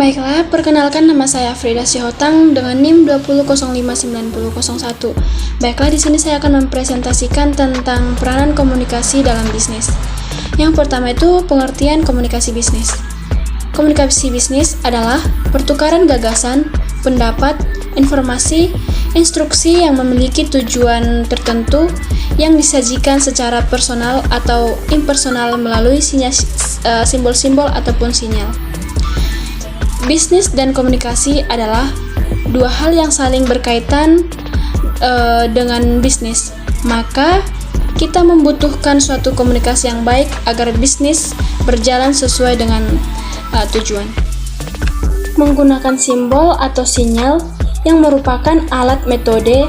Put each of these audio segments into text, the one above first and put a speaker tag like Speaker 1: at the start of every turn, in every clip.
Speaker 1: Baiklah, perkenalkan nama saya Frida Sihotang dengan NIM 20059001. Baiklah, di sini saya akan mempresentasikan tentang peranan komunikasi dalam bisnis. Yang pertama itu pengertian komunikasi bisnis. Komunikasi bisnis adalah pertukaran gagasan, pendapat, informasi, instruksi yang memiliki tujuan tertentu yang disajikan secara personal atau impersonal melalui simbol-simbol ataupun sinyal. Bisnis dan komunikasi adalah dua hal yang saling berkaitan dengan bisnis. Maka kita membutuhkan suatu komunikasi yang baik agar bisnis berjalan sesuai dengan tujuan. Menggunakan simbol atau sinyal yang merupakan alat metode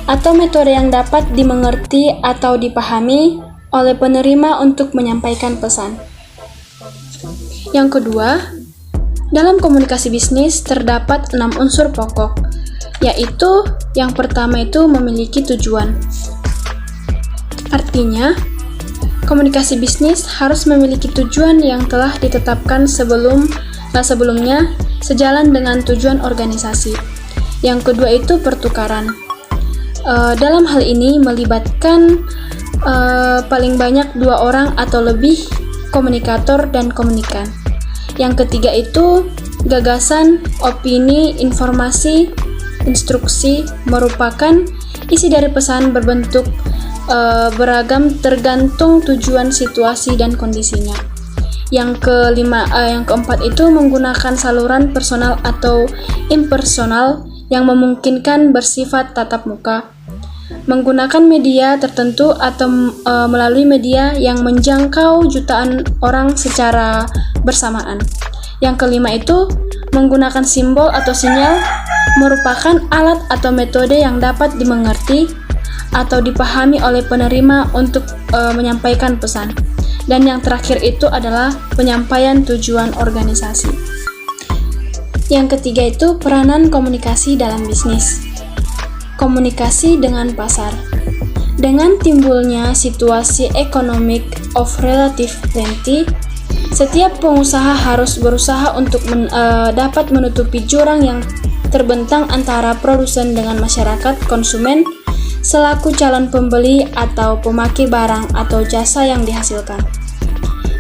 Speaker 1: atau metode yang dapat dimengerti atau dipahami oleh penerima untuk menyampaikan pesan. Yang kedua, dalam komunikasi bisnis terdapat 6 unsur pokok, yaitu yang pertama itu memiliki tujuan. Artinya, komunikasi bisnis harus memiliki tujuan yang telah ditetapkan sebelumnya sejalan dengan tujuan organisasi. Yang kedua itu pertukaran. Dalam hal ini melibatkan paling banyak 2 orang atau lebih komunikator dan komunikan. Yang ketiga itu gagasan, opini, informasi, instruksi merupakan isi dari pesan berbentuk beragam tergantung tujuan, situasi, dan kondisinya. Yang keempat itu menggunakan saluran personal atau impersonal yang memungkinkan bersifat tatap muka, menggunakan media tertentu atau melalui media yang menjangkau jutaan orang secara bersamaan. Yang kelima itu menggunakan simbol atau sinyal merupakan alat atau metode yang dapat dimengerti atau dipahami oleh penerima untuk menyampaikan pesan. Dan yang terakhir itu adalah penyampaian tujuan organisasi. Yang ketiga itu peranan komunikasi dalam bisnis. Komunikasi dengan pasar. Dengan timbulnya situasi economic of relative plenty, setiap pengusaha harus berusaha untuk dapat menutupi jurang yang terbentang antara produsen dengan masyarakat konsumen selaku calon pembeli atau pemakai barang atau jasa yang dihasilkan.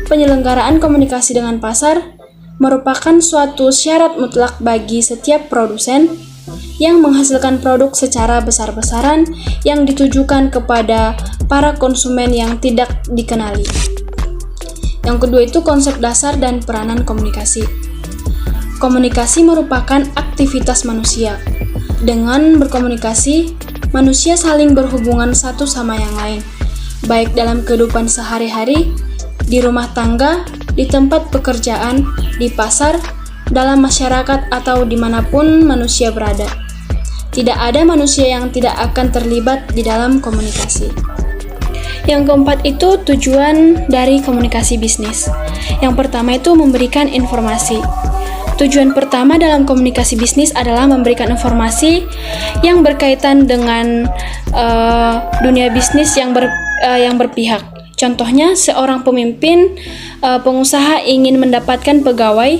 Speaker 1: Penyelenggaraan komunikasi dengan pasar merupakan suatu syarat mutlak bagi setiap produsen yang menghasilkan produk secara besar-besaran yang ditujukan kepada para konsumen yang tidak dikenali. Yang kedua itu konsep dasar dan peranan komunikasi. Komunikasi merupakan aktivitas manusia. Dengan berkomunikasi, manusia saling berhubungan satu sama yang lain, baik dalam kehidupan sehari-hari, di rumah tangga, di tempat pekerjaan, di pasar, dalam masyarakat, atau dimanapun manusia berada. Tidak ada manusia yang tidak akan terlibat di dalam komunikasi. Yang keempat itu tujuan dari komunikasi bisnis. Yang pertama itu memberikan informasi. Tujuan pertama dalam komunikasi bisnis adalah memberikan informasi yang berkaitan dengan dunia bisnis yang berpihak. Contohnya, seorang pemimpin pengusaha ingin mendapatkan pegawai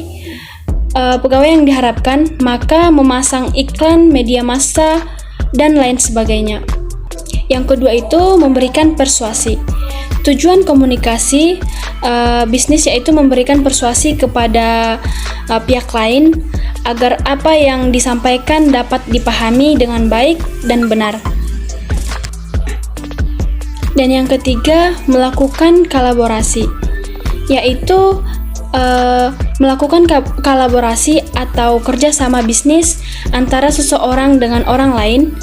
Speaker 1: yang diharapkan, maka memasang iklan, media massa, dan lain sebagainya. Yang kedua itu memberikan persuasi. Tujuan komunikasi bisnis yaitu memberikan persuasi kepada pihak lain agar apa yang disampaikan dapat dipahami dengan baik dan benar. Dan yang ketiga, melakukan kolaborasi, yaitu melakukan kolaborasi atau kerjasama bisnis antara seseorang dengan orang lain.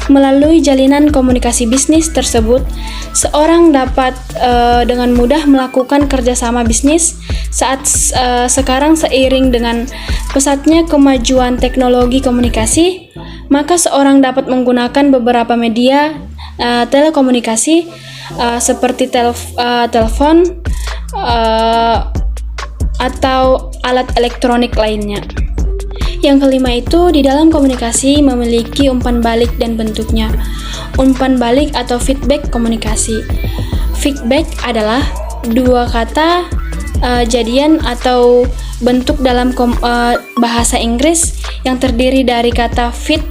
Speaker 1: Melalui jalinan komunikasi bisnis tersebut, seorang dapat dengan mudah melakukan kerjasama bisnis saat sekarang seiring dengan pesatnya kemajuan teknologi komunikasi, maka seorang dapat menggunakan beberapa media telekomunikasi seperti telepon atau alat elektronik lainnya. Yang kelima itu di dalam komunikasi memiliki umpan balik dan bentuknya. Umpan balik atau feedback komunikasi. Feedback adalah dua kata jadian atau bentuk dalam bahasa Inggris yang terdiri dari kata feed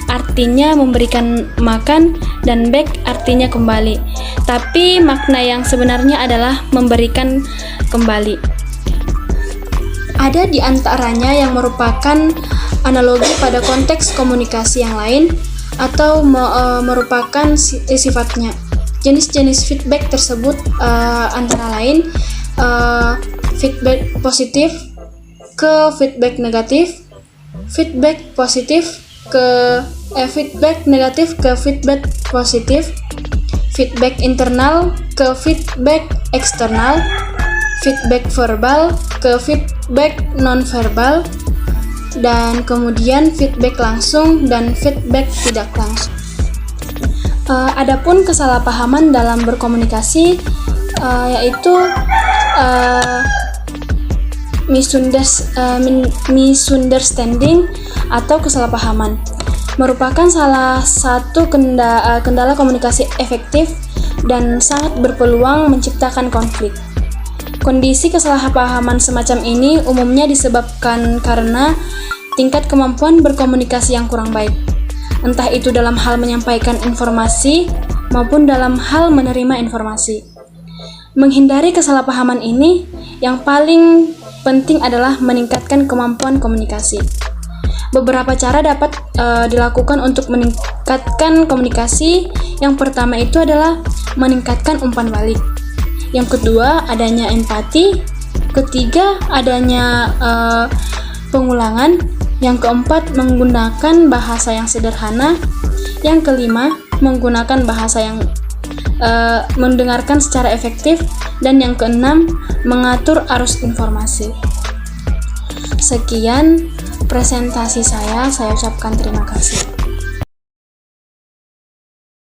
Speaker 1: artinya memberikan makan dan back artinya kembali. Tapi makna yang sebenarnya adalah memberikan kembali. Ada di antaranya yang merupakan analogi pada konteks komunikasi yang lain atau merupakan sifatnya. Jenis-jenis feedback tersebut antara lain feedback positif ke feedback negatif, feedback positif ke feedback negatif ke feedback positif, feedback internal ke feedback eksternal, feedback verbal ke feedback non-verbal, dan kemudian feedback langsung dan feedback tidak langsung. Adapun kesalahpahaman dalam berkomunikasi yaitu misunderstanding atau kesalahpahaman merupakan salah satu kendala komunikasi efektif dan sangat berpeluang menciptakan konflik. Kondisi kesalahpahaman semacam ini umumnya disebabkan karena tingkat kemampuan berkomunikasi yang kurang baik, entah itu dalam hal menyampaikan informasi maupun dalam hal menerima informasi. Menghindari kesalahpahaman ini, yang paling penting adalah meningkatkan kemampuan komunikasi. Beberapa cara dapat dilakukan untuk meningkatkan komunikasi. Yang pertama itu adalah meningkatkan umpan balik. Yang kedua, adanya empati. Ketiga, adanya pengulangan. Yang keempat, menggunakan bahasa yang sederhana. Yang kelima, menggunakan bahasa yang mendengarkan secara efektif. Dan yang keenam, mengatur arus informasi. Sekian presentasi saya ucapkan terima kasih.